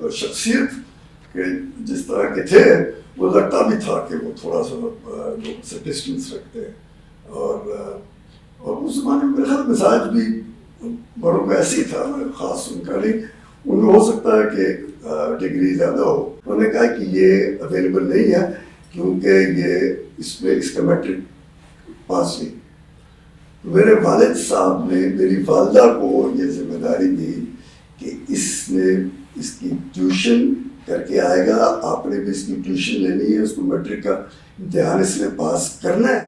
اور شخصیت کے جس طرح کے تھے وہ لگتا بھی تھا کہ وہ تھوڑا سا لوگوں سے ڈسٹینس رکھتے ہیں، اور اس زمانے میں میرا خیال مزاج بھی بڑوں کا ایسے ہی تھا، خاص ان کا نہیں، ان میں ہو سکتا ہے کہ ڈگری زیادہ ہو. انہوں نے کہا کہ یہ اویلیبل نہیں ہے کیونکہ یہ اس میں اس کا میٹرک پاس نہیں. میرے والد صاحب نے میری والدہ کو یہ ذمہ داری دی کہ اس نے اس کی ٹیوشن کر کے آئے گا، آپ نے بھی اس کی ٹیوشن لینی ہے، اس کو میٹرک کا امتحان اس نے پاس کرنا ہے.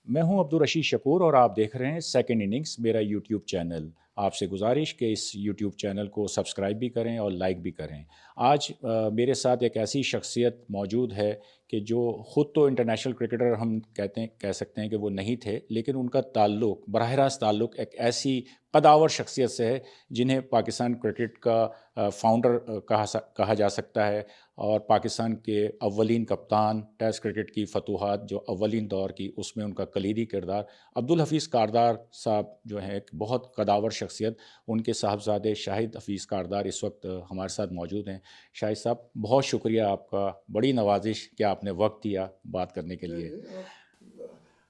میں ہوں عبدالرشید شکور اور آپ دیکھ رہے ہیں سیکنڈ اننگز، میرا یوٹیوب چینل. آپ سے گزارش کہ اس یوٹیوب چینل کو سبسکرائب بھی کریں اور لائک بھی کریں. آج میرے ساتھ ایک ایسی شخصیت موجود ہے کہ جو خود تو انٹرنیشنل کرکٹر ہم کہہ سکتے ہیں کہ وہ نہیں تھے، لیکن ان کا تعلق، براہ راست تعلق ایک ایسی قداور شخصیت سے ہے جنہیں پاکستان کرکٹ کا فاؤنڈر کہا جا سکتا ہے، اور پاکستان کے اولین کپتان، ٹیسٹ کرکٹ کی فتوحات جو اولین دور کی، اس میں ان کا کلیدی کردار. عبدالحفیظ کاردار صاحب جو ہیں ایک بہت قداور شخصیت، ان کے صاحبزادے شاہد حفیظ کاردار اس وقت ہمارے ساتھ موجود ہیں. شاہد صاحب بہت شکریہ آپ کا، بڑی نوازش کہ آپ نے وقت دیا بات کرنے کے لیے.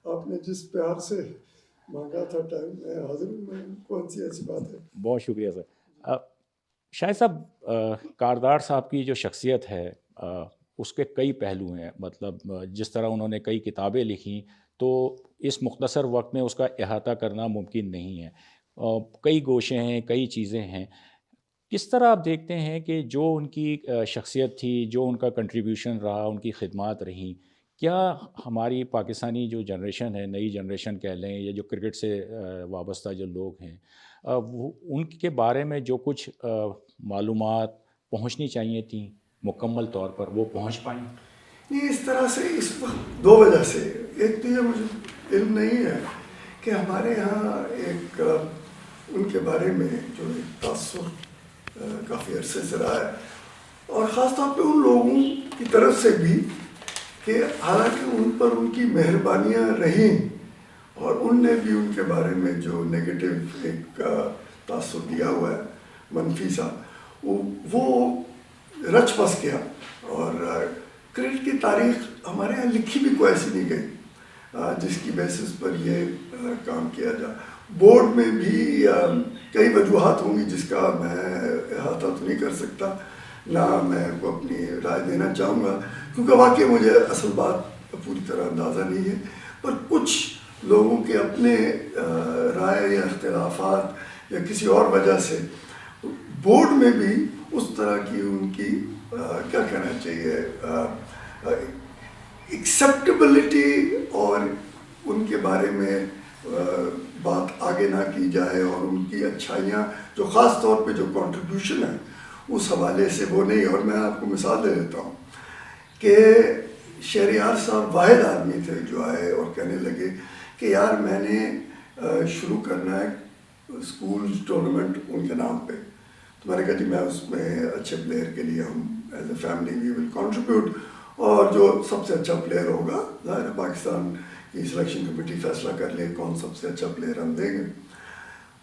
آپ نے جس پیار سے مانگا تھا ٹائم، میں حاضر ہوں. میں کون سی ایسی بات ہے. بہت شکریہ سر. شاہد صاحب، کاردار صاحب کی جو شخصیت ہے اس کے کئی پہلو ہیں، مطلب جس طرح انہوں نے کئی کتابیں لکھیں تو اس مختصر وقت میں اس کا احاطہ کرنا ممکن نہیں ہے. کئی گوشے ہیں، کئی چیزیں ہیں. کس طرح آپ دیکھتے ہیں کہ جو ان کی شخصیت تھی، جو ان کا کنٹریبیوشن رہا، ان کی خدمات رہیں، کیا ہماری پاکستانی جو جنریشن ہے، نئی جنریشن کہہ لیں، یا جو کرکٹ سے وابستہ جو لوگ ہیں، وہ ان کے بارے میں جو کچھ معلومات پہنچنی چاہیے تھیں مکمل طور پر، وہ پہنچ پائیں؟ نہیں، اس طرح سے اس وقت دو وجہ سے. ایک تو یہ مجھے علم نہیں ہے کہ ہمارے ہاں ایک ان کے بارے میں جو ایک تاثر کافی عرصے سے رہا ہے، اور خاص طور پہ ان لوگوں کی طرف سے بھی کہ حالانکہ ان پر ان کی مہربانیاں رہیں اور ان نے بھی ان کے بارے میں جو نگیٹو ایک تاثر دیا ہوا ہے منفی سا، وہ رچ بس گیا. اور کرکٹ کی تاریخ ہمارے یہاں لکھی بھی کوئی ایسی نہیں گئی جس کی بیسس پر یہ کام کیا جائے. بورڈ میں بھی کئی وجوہات ہوں گی جس کا میں احاطہ تو نہیں کر سکتا، نہ میں کو اپنی رائے دینا چاہوں گا، کیونکہ واقعی مجھے اصل بات پوری طرح اندازہ نہیں ہے. پر کچھ لوگوں کے اپنے رائے یا اختلافات یا کسی اور وجہ سے بورڈ میں بھی اس طرح کی ان کی کیا کہنا چاہیے ایکسیپٹیبلٹی اور ان کے بارے میں بات آگے نہ کی جائے، اور ان کی اچھائیاں جو خاص طور پہ جو کنٹریبیوشن ہے اس حوالے سے وہ نہیں. اور میں آپ کو مثال دے دیتا ہوں کہ شہریار صاحب واحد آدمی تھے جو آئے اور کہنے لگے کہ یار میں نے شروع کرنا ہے اسکول ٹورنامنٹ ان کے نام پہ. تو میں نے کہا جی میں اس میں اچھے پلیئر کے لیے ہم as a family we will contribute, اور جو سب سے اچھا پلیئر ہوگا ظاہر ہے پاکستان کی سلیکشن کمیٹی فیصلہ کر لے کون سب سے اچھا پلیئر ہم دیں گے.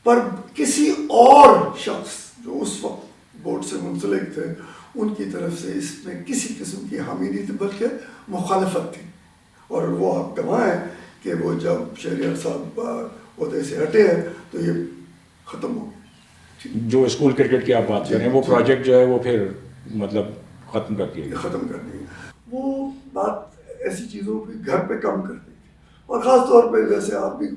پر کسی اور شخص جو اس وقت بورڈ سے منسلک تھے ان کی طرف سے اس میں کسی قسم کی حامی نہیں تھی بلکہ مخالفت تھی. اور وہ آپ گواہ ہیں کہ وہ جب شہریار صاحب عہدے سے ہٹے ہیں تو یہ ختم ہو گیا. جو اسکول کرکٹ کی آپ بات کر رہے ہیں وہ پروجیکٹ جو ہے وہ پھر مطلب ختم کر دیا، ختم کر دی. وہ بات ایسی چیزوں پہ گھر پہ کم کرتی تھی، اور خاص طور پہ جیسے آپ بھی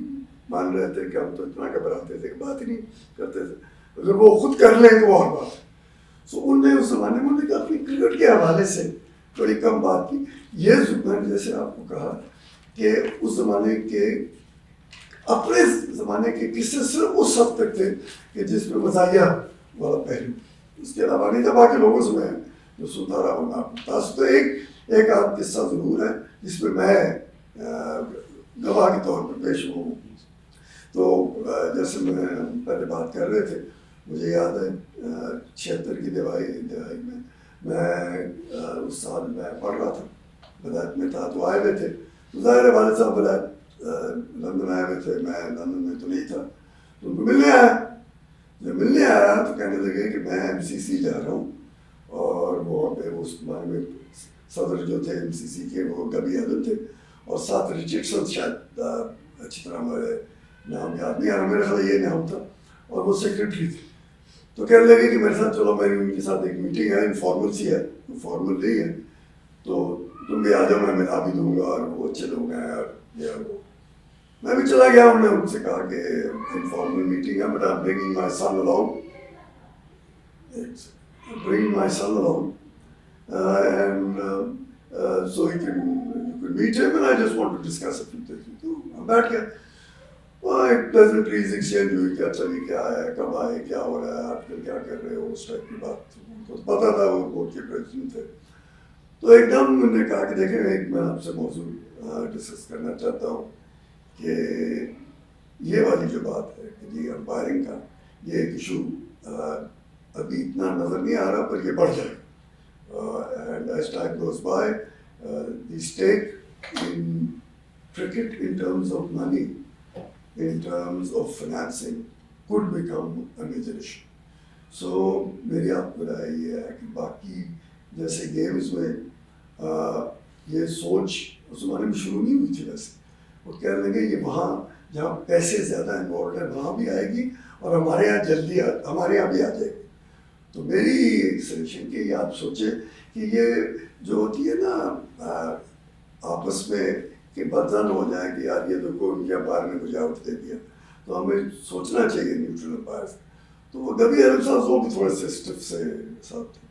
مان رہے تھے کہ ہم تو اتنا گھبراتے تھے کہ بات ہی نہیں کرتے تھے. اگر وہ خود کر لیں تو وہ اور بات ہے. سو ان نے اس زمانے میں نے اپنی کرکٹ کے حوالے سے تھوڑی کم بات کی. یہ میں نے جیسے آپ کو کہا کہ اس زمانے کے اپنے زمانے کے قصے صرف اس حد تک تھے کہ جس میں مزاحیہ والا پہلو، اس کے علاوہ نہیں تھا. باقی لوگوں سے میں جو سنتا رہا ہوں آپ پاس تو ایک آدھ قصہ ضرور ہے جس میں گواہ کے طور پر پیش ہوں. تو جیسے میں پہلے بات کر رہے تھے، مجھے یاد ہے 76 کی دہائی میں اس سال میں پڑھ رہا تھا، ولایت میں تھا، تو آئے ہوئے تھے، تو ظاہر ہے والد صاحب ولایت لندن آئے ہوئے تھے، میں لندن میں تو نہیں تھا، تو ان کو ملنے آیا. جب ملنے آیا تو کہنے لگے کہ میں MCC جا رہا ہوں، اور وہاں پہ اس بارے میں صدر جو تھے MCC کے وہ گبی ایلن تھے، اور ساتھ رچرڈسن، شاید اچھی طرح مجھے نام یاد نہیں آ رہا، میرے خیال یہ نام تھا، اور وہ سیکرٹری تھے. تو کہنے لگے کہ میرے ساتھ چلو، میری ان کے ساتھ ایک میٹنگ ہے، انفارمل سی ہے، فارمل نہیں ہے، تو تم بھی آ جاؤ، میں ملا بھی دوں گا، اور وہ اچھے لوگ ہیں، اور یہ وہ. میں بھی چلا گیا. انہوں نے ان سے کہا کہ انفارمل میٹنگ ہے، but I am bringing my son along. Bring my son along, and so you can meet him, and I just want to discuss a few things. تو ہم بیٹھ گئے. ایک پلیزنٹریز ایکسچینج ہوئی کہ اچھا جی کیا ہے، کب آئے، کیا ہو رہا ہے آج کل، کیا کر رہے ہو، اس ٹائپ کی بات. ان کو پتا تھا وہ بورڈ کے پریزیڈنٹ تھے. تو ایک دم انہوں نے کہا کہ دیکھیں، ایک میں آپ سے موضوع ڈسکس کرنا چاہتا ہوں کہ یہ والی جو بات ہے کہ جی امپائرنگ کا یہ ایک ایشو ابھی اتنا نظر نہیں آ رہا، پر یہ بڑھ جائے گا. And as time goes by the stake in cricket in terms of money, in terms of financing, could become a major issue. So میری آپ کو رائے یہ ہے کہ باقی جیسے گیمز میں یہ سوچ اس زمانے میں شروع نہیں ہوئی تھی، ویسے وہ کہنے لگے یہ وہاں جہاں پیسے زیادہ انوالوڈ ہیں وہاں بھی آئے گی، اور ہمارے یہاں جلدی ہمارے یہاں بھی آ جائے گی. تو میری ایک سجیشن کہ یہ آپ سوچیں کہ یہ جو ہوتی ہے نا آپس میں کہ بدزن ہو جائے کہ یار یہ دیکھو ان کے امپائر نے مجھے آؤٹ دے دیا، تو ہمیں سوچنا چاہیے نیوٹرل امپائر. تو وہ گبی ایلن صاحب وہ بھی تھوڑے سے اسٹف سے ساتھ تھے،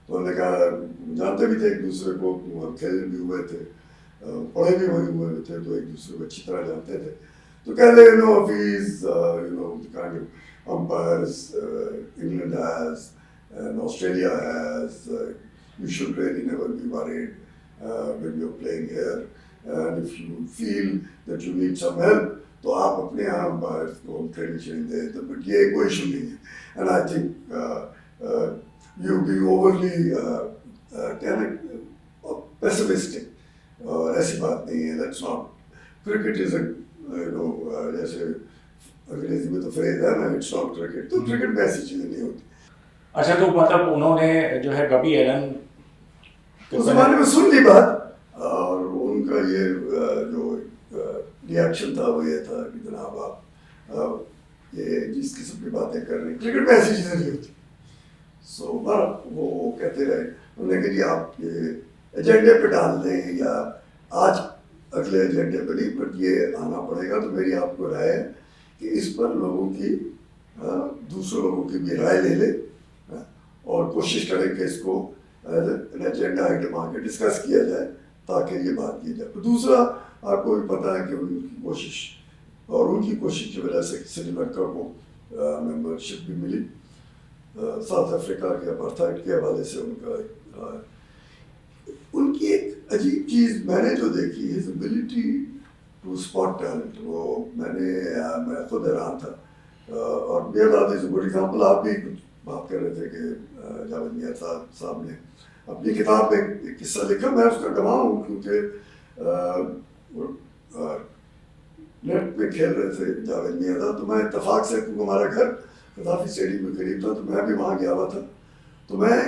تو انہوں نے کہا جانتے بھی تھے ایک دوسرے کو، کھیل بھی ہوئے تھے، پڑھے بھی وہیں ہوئے تھے، تو ایک دوسرے کو اچھی طرح جانتے تھے. تو کہہ لے Hafeez kind of umpires England has and Australia has, you should really never be worried when you're playing here. And if you feel that you need some help, تو آپ اپنے یہاں امپائرس کو ٹریننگ دیں. تو بٹ یہ کوئی ایشو نہیں ہے. And I think you be overly pessimistic, اور ایسی بات نہیں ہے. That's not cricket is a جیسے انگریزی میں تو فریز ہے نا، اٹس ناٹ کرکٹ، تو کرکٹ میں ایسی چیزیں نہیں ہوتی. اچھا، تو مطلب انہوں نے جو ہے گبی ایلن اس زمانے میں سن لی بات، اور ان کا یہ جو ریئیکشن تھا وہ یہ تھا کہ جناب آپ یہ جس قسم کی باتیں کر رہے ہیں، کرکٹ میں ایسی چیزیں نہیں ہوتی. سو وہ کہتے رہے. انہوں نے کہ جی آپ یہ ایجنڈے پہ ڈال دیں، یا آج اگلے ایجنڈے پہ نہیں، بٹ یہ آنا پڑے گا. تو میری آپ کو رائے ہے کہ اس پر لوگوں کی دوسرے لوگوں کی بھی رائے لے لیں، اور کوشش کریں کہ اس کو ایجنڈا آئٹم آ کے ڈسکس کیا جائے تاکہ یہ بات کی جائے. دوسرا آپ کو بھی پتہ ہے کہ ان کی کوشش اور ان کی کوشش کی وجہ سے سری لنکا کو ممبرشپ بھی ملی. ساؤتھ افریقہ کے اپارتھائڈ کے حوالے سے ان کی ایک عجیب چیز میں نے جو دیکھی، his ability to spot talent, وہ میں خود حیران تھا. اور میرا گڈ ایگزامپل، آپ بھی کچھ بات کر رہے تھے کہ جاوید میاں صاحب نے اپنی کتاب میں ایک قصہ لکھا. میں اس کا گواہ ہوں، کیونکہ نیٹ پہ کھیل رہے تھے جاوید میاں صاحب، تو میں اتفاق سے، کیونکہ ہمارا گھر قذافی اسٹیڈیم میں قریب تھا، تو میں بھی وہاں گیا ہوا تھا. تو میں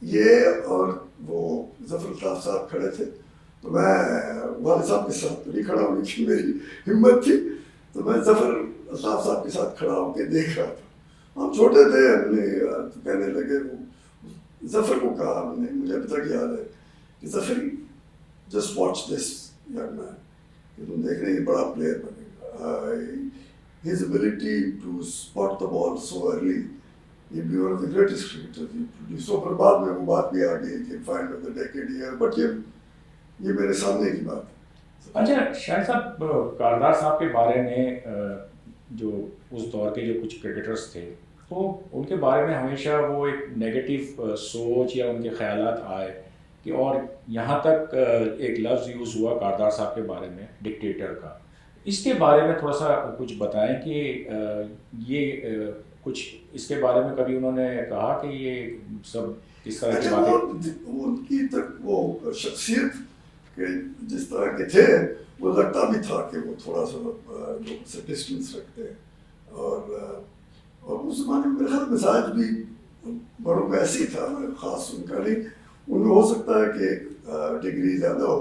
یہ اور وہ ظفر الطاف صاحب کھڑے تھے، تو میں والد صاحب کے ساتھ تو نہیں کھڑا ہوں، لیکن میری ہمت تھی، تو میں ظفر الطاف صاحب کے ساتھ کھڑا ہو کے دیکھ رہا تھا. ہم چھوٹے تھے، ہم نے تو کہنے لگے، ظفر کو کہا ہم نے، مجھے ابھی تک یاد ہے کہ Zafar just watch this young man, کہ تم دیکھ رہے ہیں یہ بڑا پلیئر بنے گا. His ability to spot the ball so early, یہ بھی one of the greatest cricketer. So پر بعد میں وہ بات بھی آ گئی کہ final of the decade year, but یہ میرے سامنے کی بات ہے. اچھا شاہد صاحب، کاردار صاحب کے بارے میں جو اس دور کے جو کچھ کرکٹرز تھے، تو ان کے بارے میں ہمیشہ وہ ایک نیگیٹو سوچ یا ان کے خیالات آئے کہ، اور یہاں تک ایک لفظ یوز ہوا کاردار صاحب کے بارے میں ڈکٹیٹر کا. اس کے بارے میں تھوڑا سا کچھ بتائیں کہ یہ کچھ اس کے بارے میں کبھی انہوں نے کہا کہ یہ سب کس طرح کی باتیں؟ ان کی وہ شخصیت کہ جس طرح کے تھے وہ لگتا بھی تھا کہ وہ تھوڑا سا لوگوں سے ڈسٹینس رکھتے ہیں، اور اس زمانے میں میرے خیال مزاج بھی بڑوں کا ایسی تھا، خاص ان کا نہیں، ان میں ہو سکتا ہے کہ ڈگری زیادہ ہو،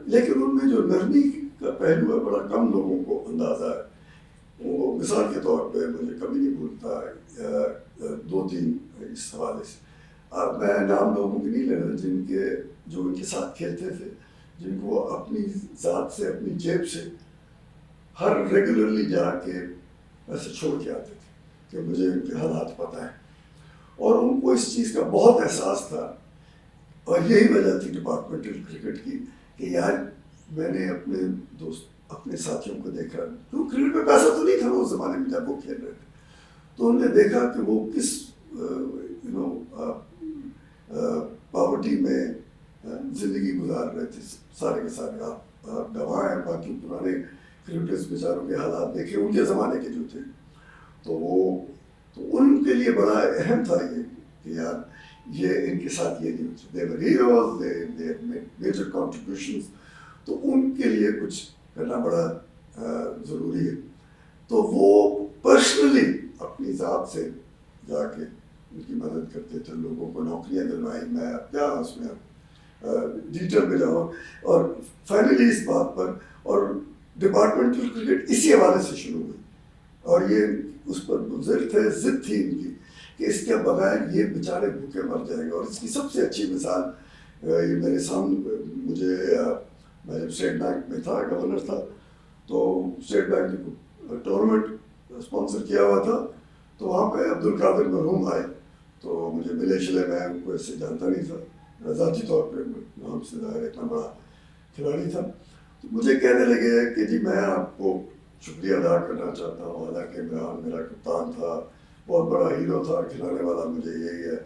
لیکن ان میں جو نرمی کا پہلو ہے بڑا کم لوگوں کو اندازہ ہے۔ وہ مثال کے طور پہ مجھے کبھی نہیں بھولتا 2-3 اس حوالے سے، میں نام لوگوں کی نہیں لے رہا جو ان کے ساتھ کھیلتے تھے، جن کو اپنی ذات سے اپنی جیب سے ہر ریگولرلی جا کے ایسے چھوڑ کے آتے تھے کہ مجھے ان کے حالات پتہ ہے، اور ان کو اس چیز کا بہت احساس تھا، اور یہی وجہ تھی ڈپارٹمنٹل کرکٹ کی کہ یار میں نے اپنے دوست اپنے ساتھیوں کو دیکھا، کیوں کرکٹ میں پیسہ تو نہیں تھا اس زمانے میں جب وہ کھیل رہے تھے، تو انہوں نے دیکھا کہ وہ کس پاورٹی میں زندگی گزار رہے تھے سارے کے سارے۔ آپ گواہ ہیں، باقی پرانے کرکٹرز بیچاروں کے حالات دیکھے ان کے زمانے کے جو تھے، تو ان کے لیے بڑا اہم تھا یہ کہ یار یہ ان کے ساتھ یہ نہیں ہوتا، they were heroes, they made major contributions، تو ان کے لیے کچھ کرنا بڑا ضروری ہے۔ تو وہ پرسنلی اپنی ذات سے جا کے ان کی مدد کرتے تھے، لوگوں کو نوکریاں دلوائی، میں کیا اس میں ڈیٹیل میں جاؤں، اور فائنلی اس بات پر، اور ڈپارٹمنٹل کرکٹ اسی حوالے سے شروع ہوئی، اور یہ اس پر مضر تھے، ضد تھی ان کی کہ اس کے بغیر یہ بیچارے بھوکے مر جائیں گے۔ اور اس کی سب سے اچھی مثال یہ میرے سامنے، میں جب اسٹیٹ بینک میں تھا، گورنر تھا، تو اسٹیٹ بینک نے ٹورنامنٹ اسپانسر کیا ہوا تھا، تو وہاں پہ عبدالقادر مرحوم آئے، تو مجھے ملے شلے، میں ان کو اس سے جانتا نہیں تھا ذاتی طور پہ، نام سے ظاہر اتنا بڑا کھلاڑی تھا، تو مجھے کہنے لگے کہ جی میں آپ کو شکریہ ادا کرنا چاہتا ہوں، حالانکہ عمران میرا کپتان تھا، بہت بڑا ہیرو تھا، کھلانے والا مجھے یہی ہے،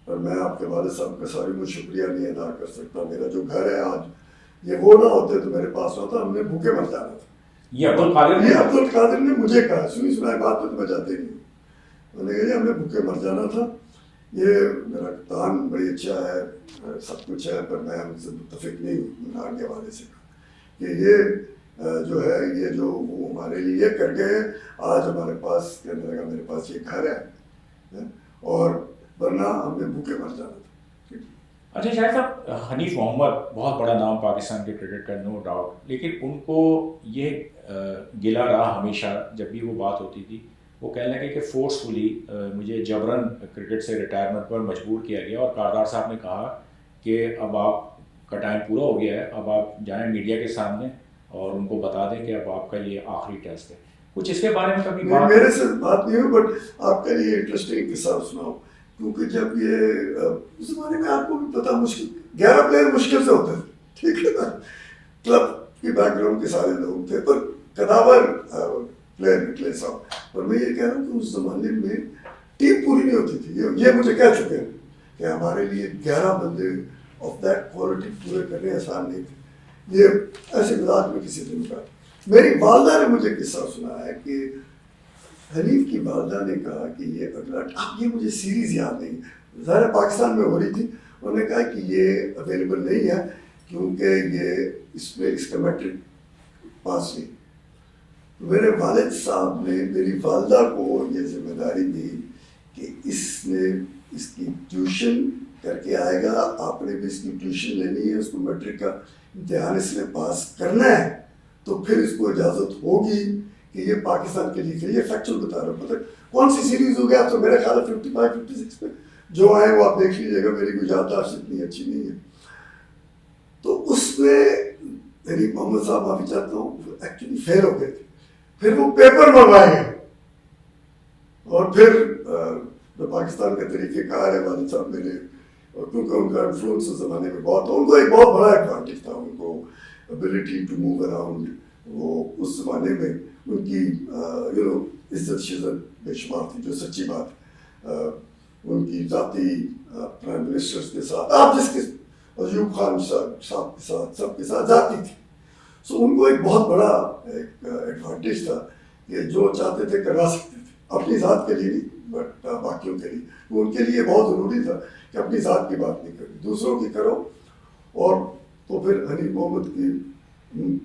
اور میں آپ کے والد صاحب کا ساری مجھ شکریہ نہیں ادا کر سکتا، میرا جو گھر ہے آج یہ وہ نہ ہوتے تو میرے پاس ہوتا، ہم نے بھوکے مر جانا تھا۔ یہ عبدالقادر نے مجھے کہا، سنائی بات پہ تو میں جاتے نہیں، میں نے کہا جی ہم نے بھوکے مر جانا تھا، یہ میرا کپتان بڑی اچھا ہے، سب کچھ ہے، پر میں ان سے متفق نہیں ہوں، عمران کے حوالے سے کہ یہ جو ہے، یہ جو وہ ہمارے لیے یہ کر گئے، آج ہمارے پاس کہنے لگا میرے پاس یہ گھر ہے، اور ورنہ ہم نے بھوکے مر جانا تھا۔ اچھا شاہد صاحب، حنیف محمد بہت بڑا نام پاکستان کے کرکٹ کا، نو ڈاؤٹ، لیکن ان کو یہ گلہ رہا ہمیشہ، جب بھی وہ بات ہوتی تھی وہ کہنے لگے کہ فورسفلی مجھے جبراً کرکٹ سے ریٹائرمنٹ پر مجبور کیا گیا، اور کاردار صاحب نے کہا کہ اب آپ کا ٹائم پورا ہو گیا ہے، اب آپ جائیں میڈیا کے سامنے اور ان کو بتا دیں کہ اب آپ کا یہ آخری ٹیسٹ ہے۔ کچھ اس کے بارے میں کبھی بات؟ میرے سے بات نہیں ہوئی، بٹ آپ کا یہ انٹرسٹنگ قصہ سناؤ، کیونکہ جب یہ اس زمانے میں آپ کو بھی پتا مشکل 11 پلیئر مشکل سے ہوتے تھے، ٹھیک ہے نا، کلب کی بیک گراؤنڈ کے سارے لوگ تھے، پر قداور پلیئر نکلے صاحب، اور میں یہ کہہ رہا ہوں کہ اس زمانے میں ٹیم پوری نہیں ہوتی تھی، یہ مجھے کہہ چکے ہیں کہ ہمارے لیے 11 بندے آف دیٹ کوالٹی پورے کرنے آسان نہیں تھے، یہ ایسے مزاج میں کسی دن کا۔ میری والدہ نے مجھے قصہ سنا ہے کہ حنیف کی والدہ نے کہا کہ یہ اگلا، اب یہ مجھے سیریز یاد نہیں، ظاہر پاکستان میں ہو رہی تھی، انہوں نے کہا کہ یہ اویلیبل نہیں ہے کیونکہ یہ اس میں اس کا میٹرک پاس نہیں۔ میرے والد صاحب نے میری والدہ کو یہ ذمہ داری دی کہ اس نے اس کی ٹیوشن کر کے آئے گا، آپ نے بھی اس کی ٹیوشن لینی ہے، اس کو میٹرک کا امتحان اس نے پاس کرنا ہے، تو پھر اس کو اجازت ہوگی کہ یہ پاکستان کے لیے کھیلے۔ یہ فیکچوئل بتا رہا ہوں، مطلب کون سی سیریز ہو گیا آپ تو میرے خیال ہے 55-56 میں جو آئے وہ آپ دیکھ لیجیے گا، میری کوئی یادداشت اتنی اچھی نہیں ہے۔ تو اس میں میری محمد صاحب معافی چاہتا ہوں ایکچولی فیل ہو گئے تھے، پھر وہ پیپر منگوائے گئے، اور پھر پاکستان کا طریقہ کار ہے والد صاحب میرے، اور کیونکہ ان کا انفلوئنس اس زمانے میں بہت تھا، ان کو ایک بہت بڑا ایڈوانٹیج تھا، ان کو ابیلٹی ٹو موو اراؤنڈ، وہ اس زمانے میں ان کی عزت شزت بے شمار تھی، جو سچی بات، ان کی ذاتی پرائم منسٹرز کے ساتھ، آپ جس کے ایوب خان صاحب کے ساتھ، سب کے ساتھ ذاتی تھی، سو ان کو ایک بہت بڑا ایک ایڈوانٹیج تھا کہ جو چاہتے تھے کروا سکتے تھے، اپنی ذات کے لیے نہیں بٹ باقیوں کے لیے. ان کے لیے بہت ضروری تھا کہ اپنی ذات کی بات نہیں کرو، دوسروں کی کرو. اور تو پھر حنیف محمد کی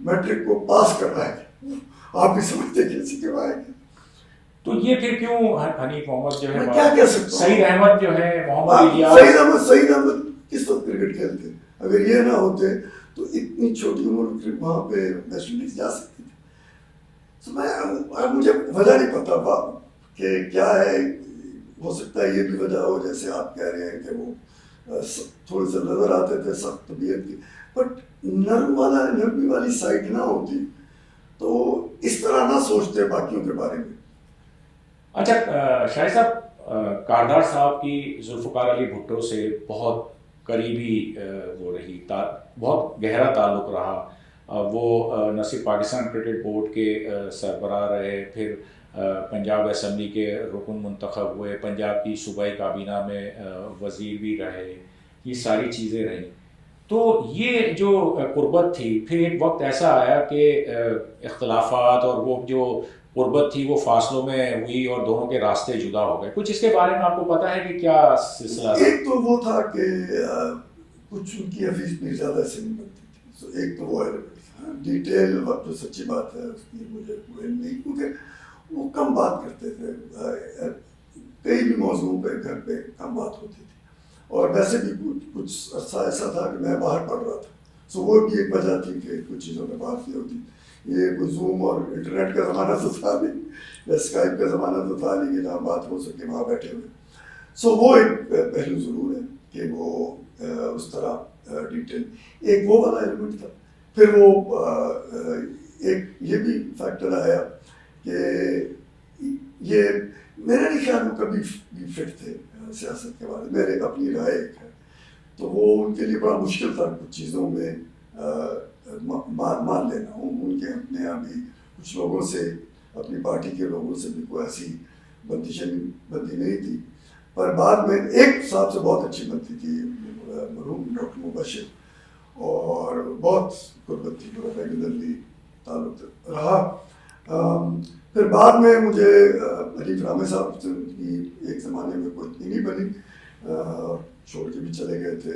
میٹرک کو پاس کرنا ہے، آپ بھی سمجھتے کیسے کروائیں گے. تو یہ پھر کیوں حنیف محمد جو ہے میں کیا کہہ سکتا ہوں، سعید احمد جو ہے محمد الیاس، سعید احمد کس وقت کرکٹ کھیلتے، اگر یہ نہ ہوتے تو اتنی چھوٹی عمر وہاں پہ ویسٹ انڈیز جا سکتے تھے. مجھے وجہ نہیں پتا کہ کیا ہے، ہو سکتا ہے یہ بھی وجہ ہو جیسے آپ کہہ رہے ہیں کہ وہ تھوڑے سے نظر آتے تھے سخت طبیعت کی، بٹ نرمی والی سائڈ نہ ہوتی تو اس طرح نہ سوچتے باقیوں کے بارے میں. اچھا شاہد صاحب، کاردار صاحب کی ذوالفقار علی بھٹو سے بہت قریبی وہ رہی، بہت گہرا تعلق رہا. وہ نہ صرف پاکستان کرکٹ بورڈ کے سربراہ رہے، پھر پنجاب اسمبلی کے رکن منتخب ہوئے، پنجاب کی صوبائی کابینہ میں وزیر بھی رہے، یہ ساری چیزیں رہیں. تو یہ جو قربت تھی، پھر ایک وقت ایسا آیا کہ اختلافات اور وہ جو قربت تھی وہ فاصلوں میں ہوئی اور دونوں کے راستے جدا ہو گئے. کچھ اس کے بارے میں آپ کو پتا ہے کہ کیا سلسلہ تھا؟ ایک تو وہ تھا کہ کچھ ان کی حفیظ میرزادہ سے نہیں بنتی تھی، ایک تو وہ ڈیٹیل جو سچی بات ہے اس کی مجھے نہیں، کیونکہ وہ کم بات کرتے تھے، کئی بھی موضوعوں پہ گھر پہ کم بات ہوتی تھی. اور ویسے بھی کچھ عرصہ ایسا تھا کہ میں باہر پڑھ رہا تھا، سو وہ بھی ایک وجہ تھی کہ کچھ چیزوں میں بات نہیں ہوتی. یہ کوئی زوم اور انٹرنیٹ کا زمانہ تو تھا نہیں، یا اسکائپ کا زمانہ تو تھا نہیں کہ جہاں بات ہو سکے وہاں بیٹھے ہوئے. سو وہ ایک پہلو ضرور ہے کہ وہ اس طرح ڈیٹیل، ایک وہ والا ایلیمنٹ تھا. پھر وہ ایک یہ بھی فیکٹر آیا کہ یہ میرا نہیں خیال وہ کبھی بھی فٹ تھے سیاست کے بارے میں، میرے اپنی رائے ایک ہے. تو وہ ان کے لیے بڑا مشکل تھا کچھ چیزوں میں مان لینا. ان کے اپنے یہاں بھی کچھ لوگوں سے، اپنی پارٹی کے لوگوں سے بھی کوئی ایسی بندی نہیں تھی. پر بعد میں ایک صاحب سے بہت اچھی بنتی تھی، مرحوم ڈاکٹر مبشر، اور بہت قربت تھی، جو ریگولرلی تعلق رہا. پھر بعد میں مجھے حنیف رامے صاحب سے ایک زمانے میں کوئی اتنی نہیں بنی، چھوڑ کے بھی چلے گئے تھے.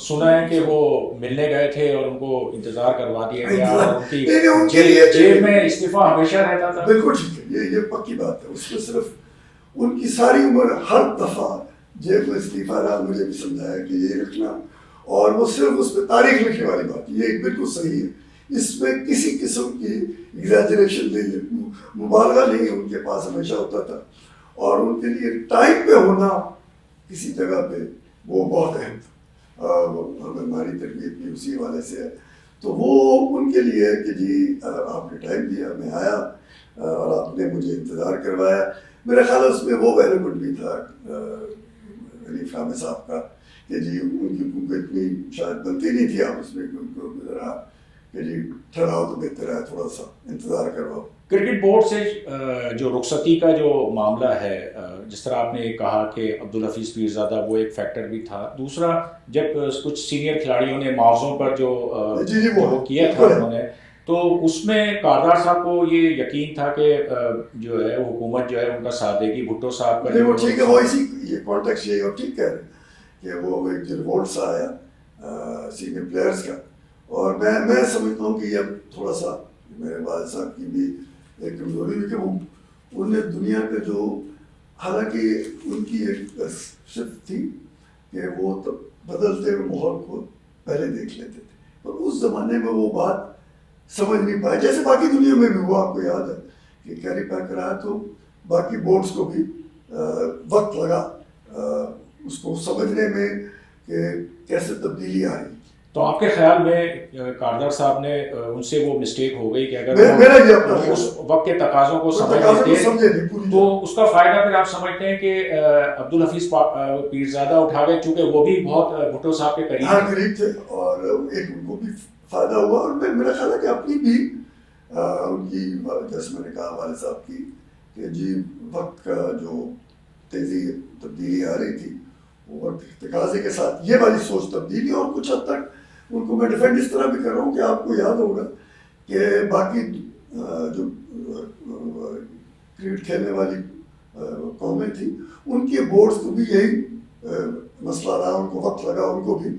سنا ہے کہ وہ ملنے گئے تھے اور ان کو انتظار کروا دیا گیا، اور ان کی جیب میں استعفیٰ ہمیشہ رہتا تھا. بالکل ٹھیک ہے، یہ پکی بات ہے. اس میں صرف ان کی ساری عمر ہر دفعہ جیب میں استعفیٰ رہا. مجھے بھی سمجھایا کہ یہ رکھنا، اور وہ صرف اس پہ تاریخ لکھنے والی بات، یہ بالکل صحیح ہے. اس میں کسی قسم کی ایگزیجریشن نہیں ہے، مبالغہ نہیں ہے. ان کے پاس ہمیشہ ہوتا تھا، اور ان کے لیے ٹائم پہ ہونا کسی جگہ پہ وہ بہت اہم تھا. ہماری تربیت بھی اسی حوالے سے ہے. تو وہ ان کے لیے کہ جی آپ نے ٹائم دیا، میں آیا اور آپ نے مجھے انتظار کروایا. میرا خیال ہے اس میں وہ ایلیمنٹ بھی تھا حنیف رامے صاحب کا کہ جی ان کی اتنی شاید بنتی نہیں تھی، آپ اس میں ذرا کہ جی ٹھہراؤ تو بہتر ہے، تھوڑا سا انتظار کرواؤ. کرکٹ بورڈ سے جو رخصتی کا جو معاملہ ہے، جس طرح آپ نے کہا کہ عبدالحفیظ پیرزادہ وہ ایک فیکٹر بھی تھا. دوسرا، جب کچھ سینئر کھلاڑیوں نے معاوضوں پر جو وہ کیا تھا انہوں نے، تو اس میں کاردار صاحب کو یہ یقین تھا کہ جو ہے حکومت جو ہے ان کا ساتھ دے گی. بھٹو صاحب کا وہ ٹھیک ہے، وہ اسی یہ کانٹیکس یہی اور ٹھیک کہہ رہے ہیں کہ وہ ایک ریوولٹ سا آیا سینئر پلیئرس کا. اور میں سمجھتا ہوں کہ یہ اب تھوڑا سا میرے والد صاحب کی بھی ایک کمزوری ہوئی کہ وہ انہوں نے دنیا کا جو، حالانکہ ان کی ایک صفت تھی کہ وہ بدلتے ہوئے ماحول کو پہلے دیکھ لیتے تھے، پر اس زمانے میں وہ بات سمجھ نہیں پائے. جیسے باقی دنیا میں بھی ہوا، آپ کو یاد ہے کہ کیری پیکر آیا تو باقی بورڈز کو بھی وقت لگا اس کو سمجھنے میں کہ کیسے تبدیلی آ رہی. تو آپ کے خیال میں کاردار صاحب نے ان سے وہ مسٹیک ہو گئی کہ اگر اس وقت کے تقاضوں کو سمجھ لیتے تو اس کا فائدہ پھر آپ سمجھتے ہیں کہ عبدالحفیظ پیرزادہ اٹھا گئے، چونکہ وہ بھی بہت بھٹو صاحب کے قریب تھے، اور ایک ان کو بھی فائدہ ہوا. اور میرا خیال ہے کہ اپنی بھی ان کی، جیسے میں نے کہا والد صاحب کی، کہ جی وقت کا جو تیزی تبدیلی آ رہی تھی، اور تقاضے کے ساتھ یہ والی سوچ تبدیلی. اور کچھ حد تک ان کو میں ڈیفینڈ اس طرح بھی کر رہا ہوں کہ آپ کو یاد ہوگا کہ باقی جو کرکٹ کھیلنے والی قومیں تھیں ان کے بورڈز کو بھی یہی مسئلہ رہا, ان کو وقت لگا ان کو بھی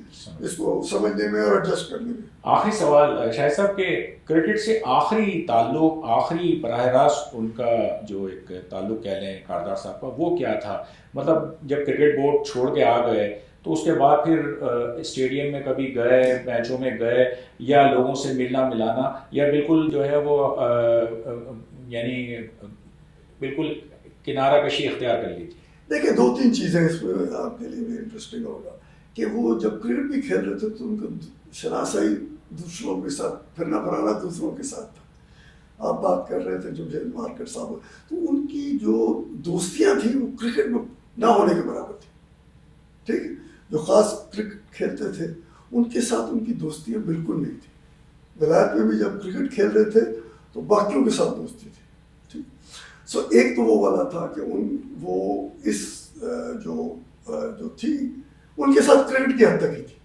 اس کو سمجھنے میں اور ایڈجسٹ کرنے میں. آخری سوال شاہد صاحب کہ کرکٹ سے آخری تعلق, آخری براہ راست ان کا جو ایک تعلق کہہ لیں کاردار صاحب کا, وہ کیا تھا؟ مطلب جب کرکٹ بورڈ چھوڑ کے آ گئے تو اس کے بعد پھر اسٹیڈیم میں کبھی گئے, میچوں میں گئے, یا لوگوں سے ملنا ملانا, یا بالکل جو ہے وہ یعنی بالکل کنارہ کشی اختیار کر لی تھی؟ دیکھیں 2-3 چیزیں اس میں آپ کے لیے بھی انٹرسٹنگ ہوگا کہ وہ جب کرکٹ بھی کھیل رہے تھے تو ان کا شناسائی دوسروں کے ساتھ پھرنا پھرانا دوسروں کے ساتھ تھا. آپ بات کر رہے تھے جو جیل مارکیٹ صاحب, تو ان کی جو دوستیاں تھیں وہ کرکٹ میں نہ ہونے کے برابر تھی. ٹھیک ہے, جو خاص کرکٹ کھیلتے تھے ان کے ساتھ ان کی دوستیاں بالکل نہیں تھیں. ولایت میں بھی جب کرکٹ کھیل رہے تھے تو باقیوں کے ساتھ دوستی تھی. ٹھیک, سو ایک تو وہ والا تھا کہ وہ اس جو تھی ان کے ساتھ کرکٹ کی حد تک ہی تھی.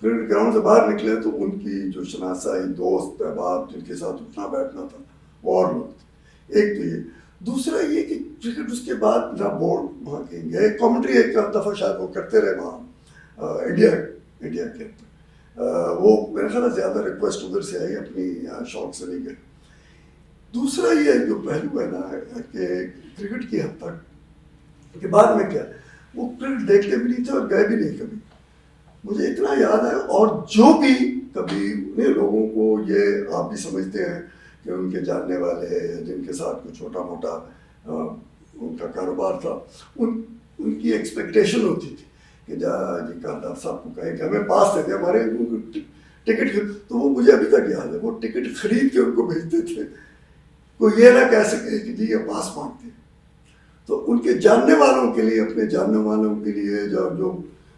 کرکٹ گراؤنڈ سے باہر نکلے تو ان کی جو شناسائی, دوست احباب جن کے ساتھ اٹھنا بیٹھنا تھا وہ اور لوگ تھے. ایک تو یہ. دوسرا یہ کہ کرکٹ اس کے بعد نہ بورڈ وہاں کے گئے, کامنٹری ایک دفعہ شاید وہ کرتے رہے وہاں انڈیا کے وہ میرا خیال ہے زیادہ ریکویسٹ ادھر سے آئی, اپنی شوق سے نہیں گئے. دوسرا یہ جو پہلو ہے نا کہ کرکٹ کی حد تک کہ بعد میں کیا وہ کرکٹ دیکھتے بھی نہیں تھے اور گئے بھی نہیں کبھی. مجھے اتنا یاد ہے, اور جو بھی کبھی انہیں لوگوں کو یہ آپ بھی سمجھتے ہیں کہ ان کے جاننے والے جن کے ساتھ کوئی چھوٹا موٹا ان کا کاروبار تھا, ان کی ایکسپیکٹیشن ہوتی تھی کہ جی کاردار صاحب کو کہیں کہ ہمیں پاس دیتے, ہمارے ٹکٹ, تو وہ مجھے ابھی تک یاد ہے وہ ٹکٹ خرید کے ان کو بھیجتے تھے. کوئی یہ نہ کہہ سکے کہ جی یہ پاس مانگتے ہیں. تو ان کے جاننے والوں کے لیے, اپنے جاننے والوں کے لیے جو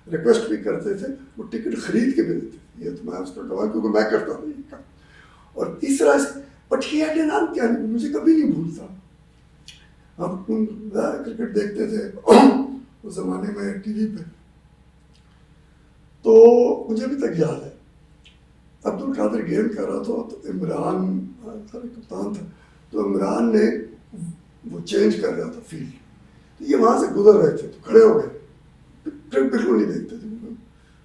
ریکویسٹ بھی کرتے تھے وہ ٹکٹ خرید کے بھیجتے تھے. یہ تو میں اس کا گواہ کیونکہ میں کرتا ہوں یہ کام. اور تیسرا بٹ یہ ہے نام کیا نہیں مجھے کبھی نہیں بھولتا. ہم کرکٹ دیکھتے تھے اس زمانے میں ٹی وی پہ, تو مجھے ابھی تک یاد ہے عبد القادر گیم کر رہا تھا تو عمران کپتان تھا, تو عمران نے وہ چینج کر رہا تھا فیلڈ, تو یہ وہاں سے گزر رہے تھے تو کھڑے ہو گئے, بالکل نہیں دیکھتے تھے.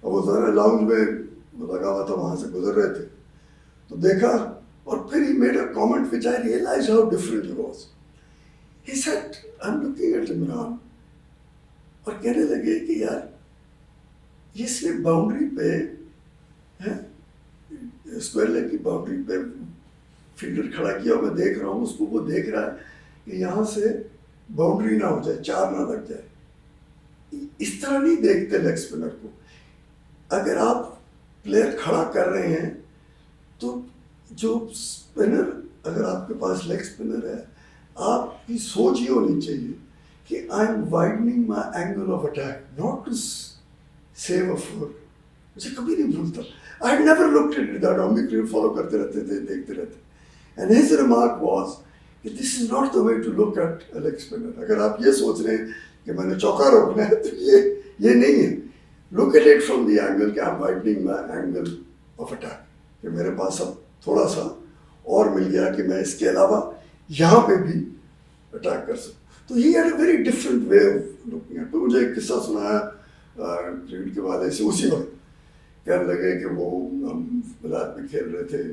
اور وہ ذرا لاؤنج میں لگا ہوا تھا وہاں سے گزر رہے تھے تو دیکھا, اور پھر he made a comment which I realized how different he was. He said, I'm looking at Imran, اور کہنے لگے کہ یار اس نے باؤنڈری پہ اسکوائر لیگ کی باؤنڈری پہ فیلڈر کھڑا کیا, میں دیکھ رہا ہوں اس کو, وہ دیکھ رہا ہے کہ یہاں سے باؤنڈری نہ ہو جائے, 4 نہ لگ جائے. اس طرح نہیں دیکھتے لیگ اسپنر کو. اگر آپ پلیئر کھڑا کر رہے ہیں تو جو اسپنر, اگر آپ کے پاس لیگ اسپنر ہے, آپ کی سوچ یہ ہونی چاہیے کہ I am widening my angle of attack, not to save a four. مجھے کبھی نہیں بھولتا. I had never looked at it that way. ہم بھی کرکٹ فالو کرتے رہتے تھے, دیکھتے رہتے. And his remark was کہ this is not the way to look at a leg spinner. اگر آپ یہ سوچ رہے ہیں کہ میں نے چوکا روکنا ہے تو یہ نہیں ہے. Look at it from the angle کہ I'm widening my angle of attack, کہ میرے پاس اب تھوڑا سا اور مل گیا کہ میں اس کے علاوہ یہاں پہ بھی اٹیک کر سکوں. تو he had a very different way of looking at. تو مجھے ایک قصہ سنایا کرکٹ کے والے سے اسی وقت. کہنے لگے کہ وہ ہم ولایت میں کھیل رہے تھے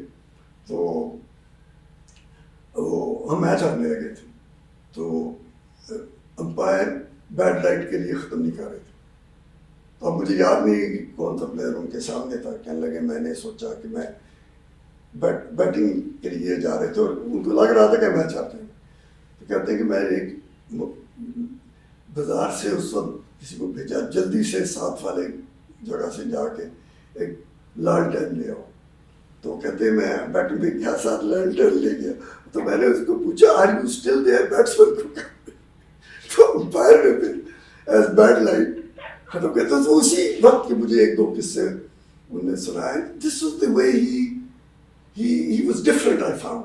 تو وہ ہم میچ ہارنے لگے تھے, تو امپائر بیڈ لائٹ کے لیے ختم نہیں کر رہے تھے. تو اب مجھے یاد نہیں کہ کون سا پلیئر ان کے سامنے تھا. کہنے لگے میں نے سوچا کہ میں بیٹنگ کے لیے جا رہے تھے اور ان کو لگ رہا تھا کہ میچ ہارتے ہیں. تو کہتے ہیں کہ میں ایک بازار سے اس وقت کسی کو بھیجا جلدی سے 7 والے جگہ سے جا کے ایک لالٹین لے آؤ. تو کہتے ہیں میں بیٹنگ میں کیا ساتھ لالٹین لے گیا. تو میں نے اس کو پوچھا are you still there batsman کو, تو امپائر نے پھر ایز بیڈ لائٹ ختم کیا. تو اسی وقت کے مجھے 1-2 قصے انہوں نے سنائے. This was the way he was different I found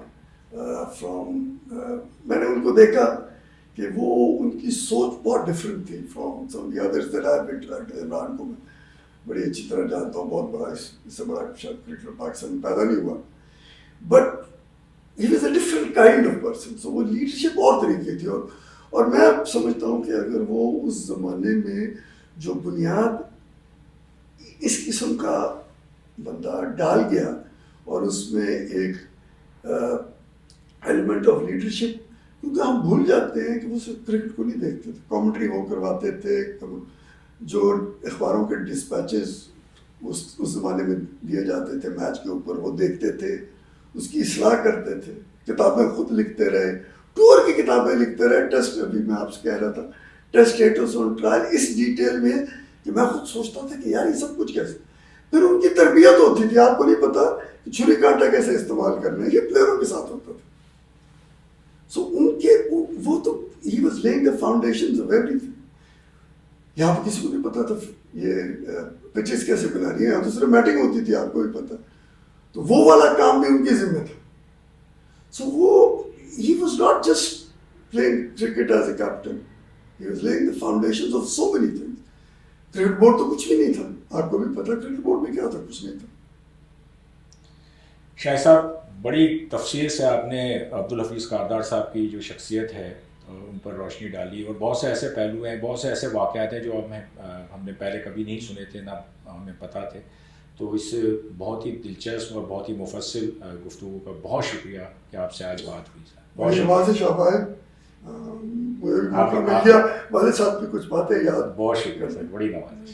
from. میں نے ان کو دیکھا کہ وہ ان کی سوچ بہت ڈفرینٹ تھی from some the others that I have interacted. Imran کو میں بڑی اچھی طرح جانتا ہوں, بہت بڑا اس سے بڑا شاید کرکٹر پاکستان میں پیدا نہیں ہوا. But he was a different kind of person. So وہ لیڈرشپ اور طریقے تھی. اور میں سمجھتا ہوں کہ اگر وہ اس زمانے میں جو بنیاد اس قسم کا بندہ ڈال گیا اور اس میں ایک ایلیمنٹ آف لیڈرشپ, کیونکہ ہم بھول جاتے ہیں کہ وہ صرف کرکٹ کو نہیں دیکھتے تھے, کامنٹری وہ کرواتے تھے, جو اخباروں کے ڈسپیچز اس زمانے میں دیے جاتے تھے میچ کے اوپر وہ دیکھتے تھے, اس کی اصلاح کرتے تھے, کتابیں خود لکھتے رہے, ٹور کی کتابیں لکھتے رہے, ٹیسٹ, ابھی میں آپ سے کہہ رہا تھا ٹیسٹ اسٹیٹس آن ٹرائل, اس ڈیٹیل میں کہ میں خود سوچتا تھا کہ یار یہ سب کچھ کیسے. پھر ان کی تربیت ہوتی تھی, آپ کو نہیں پتا کہ چھری کانٹا کیسے استعمال کرنا ہے, یہ پلیئروں کے ساتھ ہوتا تھا. سو ان کے وہ تو he was lying the foundations of every thing. یہاں پہ کسی کو نہیں پتا تھا یہ پچز کیسے بنانی ہے, دوسرے میٹنگ ہوتی تھی, آپ کو بھی پتا, تو وہ والا کام بھی ان کے ذمہ تھا. سو وہ he was not just playing cricket as a captain, he was laying the foundations of so many things. Cricket board تو کچھ بھی نہیں تھا, آپ کو بھی پتا کرکٹ بورڈ میں کیا تھا, کچھ نہیں تھا. شاہد صاحب, بڑی تفصیل سے آپ نے عبدالحفیظ کاردار صاحب کی جو شخصیت ہے ان پر روشنی ڈالی, اور بہت سے ایسے پہلو ہیں, بہت سے ایسے واقعات ہیں جو ہم نے پہلے کبھی نہیں سنے تھے, نہ ہمیں پتہ تھے. تو اس بہت ہی دلچسپ اور بہت ہی مفصل گفتگو کا بہت شکریہ کہ آپ سے آج بات ہوئی. بڑی واضح شاباش, مجھے بھی موقع مل گیا والد صاحب کی کچھ باتیں یاد. بہت شکریہ سر, بڑی نوازش.